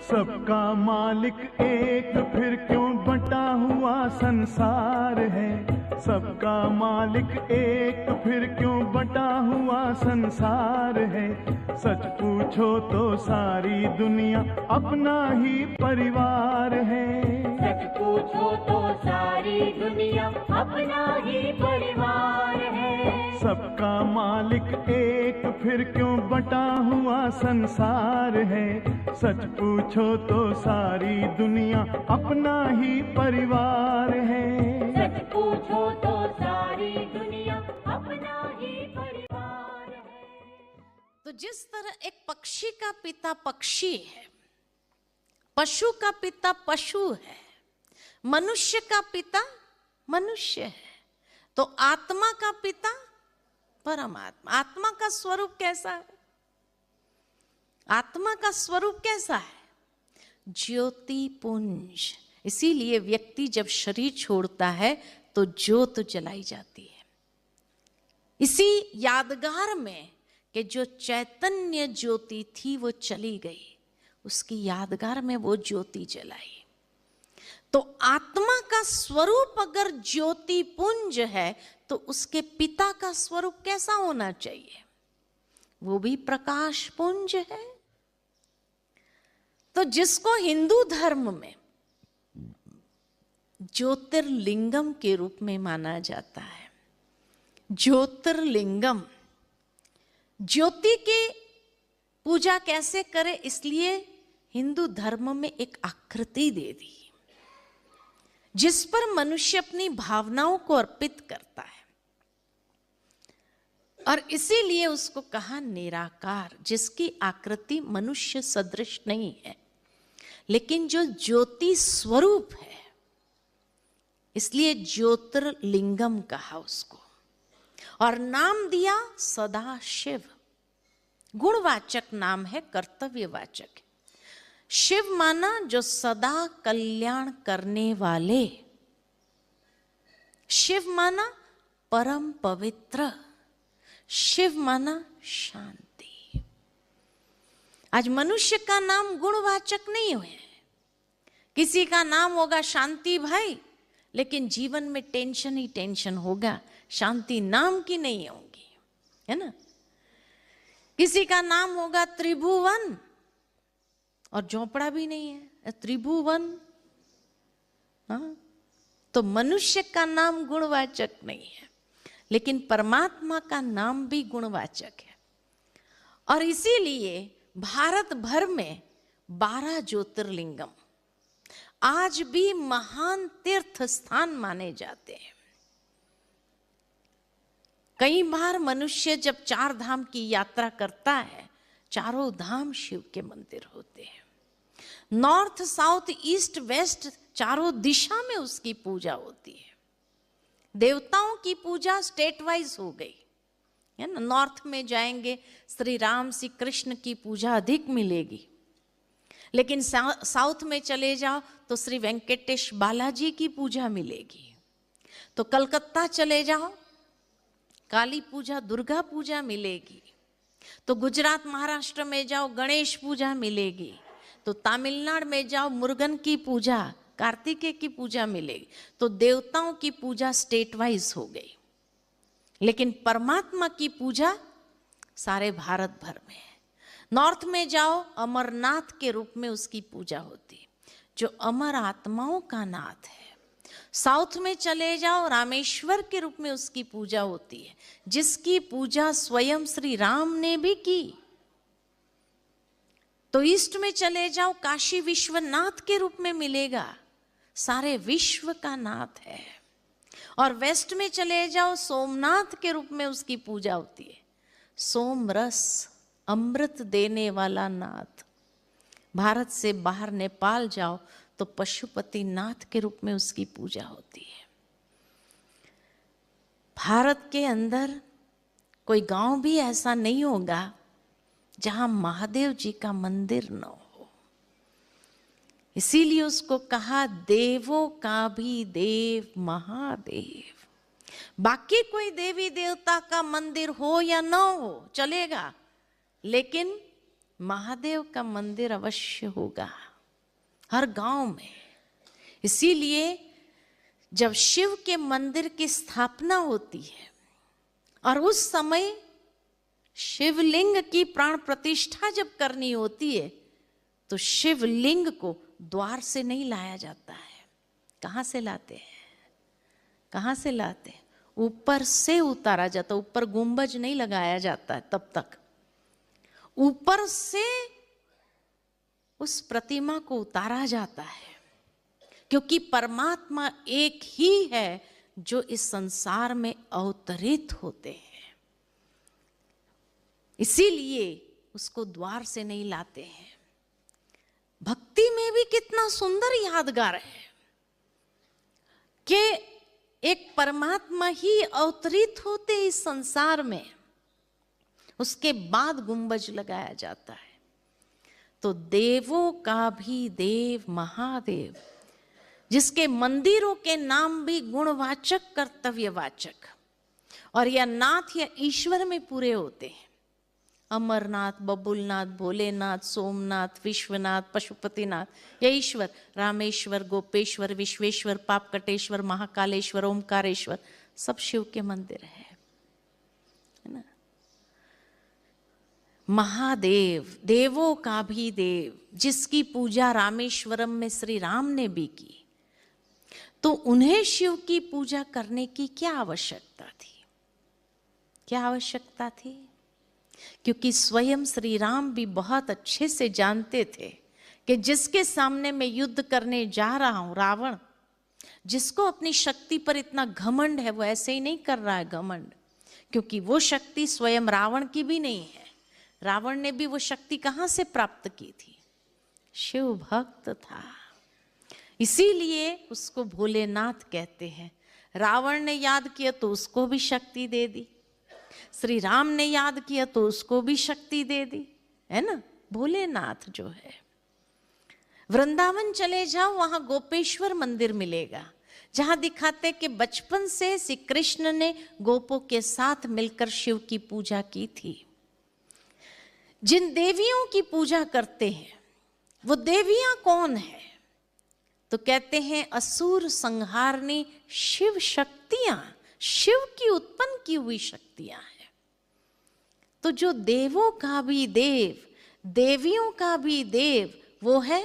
सबका मालिक एक, फिर क्यों बंटा हुआ संसार है। सबका मालिक एक, फिर क्यों बंटा हुआ संसार है। सच पूछो तो सारी दुनिया अपना ही परिवार है। सच पूछो तो सारी दुनिया अपना ही परिवार है। सबका मालिक एक, फिर क्यों बंटा हुआ संसार है। सच पूछो तो सारी दुनिया अपना ही परिवार है। सच पूछो तो सारी दुनिया अपना ही परिवार है। तो जिस तरह एक पक्षी का पिता पक्षी है, पशु का पिता पशु है, मनुष्य का पिता मनुष्य है, तो आत्मा का पिता परमात्मा। आत्मा का स्वरूप कैसा है? आत्मा का स्वरूप कैसा है? ज्योति पुंज। इसीलिए व्यक्ति जब शरीर छोड़ता है तो ज्योत जलाई जाती है। इसी यादगार में कि जो चैतन्य ज्योति थी वो चली गई, उसकी यादगार में वो ज्योति जलाई। तो आत्मा का स्वरूप अगर ज्योति पुंज है तो उसके पिता का स्वरूप कैसा होना चाहिए? वो भी प्रकाश पुंज है। तो जिसको हिंदू धर्म में ज्योतिर्लिंगम के रूप में माना जाता है, ज्योतिर्लिंगम, ज्योति की पूजा कैसे करें, इसलिए हिंदू धर्म में एक आकृति दे दी जिस पर मनुष्य अपनी भावनाओं को अर्पित करता है, और इसीलिए उसको कहा निराकार, जिसकी आकृति मनुष्य सदृश नहीं है लेकिन जो ज्योति स्वरूप है, इसलिए ज्योतिर्लिंगम कहा उसको। और नाम दिया सदाशिव। गुणवाचक नाम है, कर्तव्यवाचक। शिव माना जो सदा कल्याण करने वाले, शिव माना परम पवित्र, शिव माना शांति। आज मनुष्य का नाम गुणवाचक नहीं हुए। किसी का नाम होगा शांति भाई, लेकिन जीवन में टेंशन ही टेंशन होगा, शांति नाम की नहीं होगी, है ना। किसी का नाम होगा त्रिभुवन और झोपड़ा भी नहीं है, त्रिभुवन। हाँ, तो मनुष्य का नाम गुणवाचक नहीं है, लेकिन परमात्मा का नाम भी गुणवाचक है। और इसीलिए भारत भर में 12 ज्योतिर्लिंगम आज भी महान तीर्थ स्थान माने जाते हैं। कई बार मनुष्य जब 4 धाम की यात्रा करता है, चारों धाम शिव के मंदिर होते हैं। नॉर्थ, साउथ, ईस्ट, वेस्ट, चारों दिशा में उसकी पूजा होती है। देवताओं की पूजा स्टेट वाइज हो गई है ना। नॉर्थ में जाएंगे श्री राम श्री कृष्ण की पूजा अधिक मिलेगी, लेकिन साउथ में चले जाओ तो श्री वेंकटेश बालाजी की पूजा मिलेगी। तो कलकत्ता चले जाओ काली पूजा, दुर्गा पूजा मिलेगी। तो गुजरात महाराष्ट्र में जाओ गणेश पूजा मिलेगी। तो तमिलनाडु में जाओ मुर्गन की पूजा, कार्तिकेय की पूजा मिलेगी। तो देवताओं की पूजा स्टेट वाइज हो गई, लेकिन परमात्मा की पूजा सारे भारत भर में है। नॉर्थ में जाओ अमरनाथ के रूप में उसकी पूजा होती है, जो अमर आत्माओं का नाथ है। साउथ में चले जाओ रामेश्वर के रूप में उसकी पूजा होती है, जिसकी पूजा स्वयं श्री राम ने भी की। तो ईस्ट में चले जाओ काशी विश्वनाथ के रूप में मिलेगा, सारे विश्व का नाथ है। और वेस्ट में चले जाओ सोमनाथ के रूप में उसकी पूजा होती है, सोम रस अमृत देने वाला नाथ। भारत से बाहर नेपाल जाओ तो पशुपति नाथ के रूप में उसकी पूजा होती है। भारत के अंदर कोई गांव भी ऐसा नहीं होगा जहां महादेव जी का मंदिर न हो। इसीलिए उसको कहा देवों का भी देव महादेव। बाकी कोई देवी देवता का मंदिर हो या न हो चलेगा, लेकिन महादेव का मंदिर अवश्य होगा। हर गांव में। इसीलिए जब शिव के मंदिर की स्थापना होती है और उस समय शिवलिंग की प्राण प्रतिष्ठा जब करनी होती है, तो शिवलिंग को द्वार से नहीं लाया जाता है। कहाँ से लाते हैं? कहाँ से लाते हैं? ऊपर से उतारा जाता, ऊपर गुंबज नहीं लगाया जाता है तब तक। ऊपर से उस प्रतिमा को उतारा जाता है, क्योंकि परमात्मा एक ही है जो इस संसार में अवतरित होते हैं। इसीलिए उसको द्वार से नहीं लाते हैं। भक्ति में भी कितना सुंदर यादगार है कि एक परमात्मा ही अवतरित होते इस संसार में, उसके बाद गुंबज लगाया जाता है। तो देवों का भी देव महादेव, जिसके मंदिरों के नाम भी गुणवाचक कर्तव्यवाचक और या नाथ या ईश्वर में पूरे होते हैं। अमरनाथ, बबुलनाथ, भोलेनाथ, सोमनाथ, विश्वनाथ, पशुपतिनाथ या ईश्वर, रामेश्वर, गोपेश्वर, विश्वेश्वर, पापकटेश्वर, महाकालेश्वर, ओमकारेश्वर, सब शिव के मंदिर है ना। महादेव, देवों का भी देव, जिसकी पूजा रामेश्वरम में श्री राम ने भी की, तो उन्हें शिव की पूजा करने की क्या आवश्यकता थी? क्या आवश्यकता थी? क्योंकि स्वयं श्री राम भी बहुत अच्छे से जानते थे कि जिसके सामने मैं युद्ध करने जा रहा हूं, रावण, जिसको अपनी शक्ति पर इतना घमंड है, वो ऐसे ही नहीं कर रहा है घमंड, क्योंकि वो शक्ति स्वयं रावण की भी नहीं है। रावण ने भी वो शक्ति कहां से प्राप्त की थी? शिव भक्त था, इसीलिए उसको भोलेनाथ कहते हैं। रावण ने याद किया तो उसको भी शक्ति दे दी, श्री राम ने याद किया तो उसको भी शक्ति दे दी, है ना। भोलेनाथ जो है, वृंदावन चले जाओ, वहां गोपेश्वर मंदिर मिलेगा, जहां दिखाते कि बचपन से श्री कृष्ण ने गोपों के साथ मिलकर शिव की पूजा की थी। जिन देवियों की पूजा करते हैं वो देवियां कौन है? तो कहते हैं असुर संहारणी शिव शक्तियां, शिव की उत्पन्न की हुई शक्तियां हैं। तो जो देवों का भी देव, देवियों का भी देव, वो है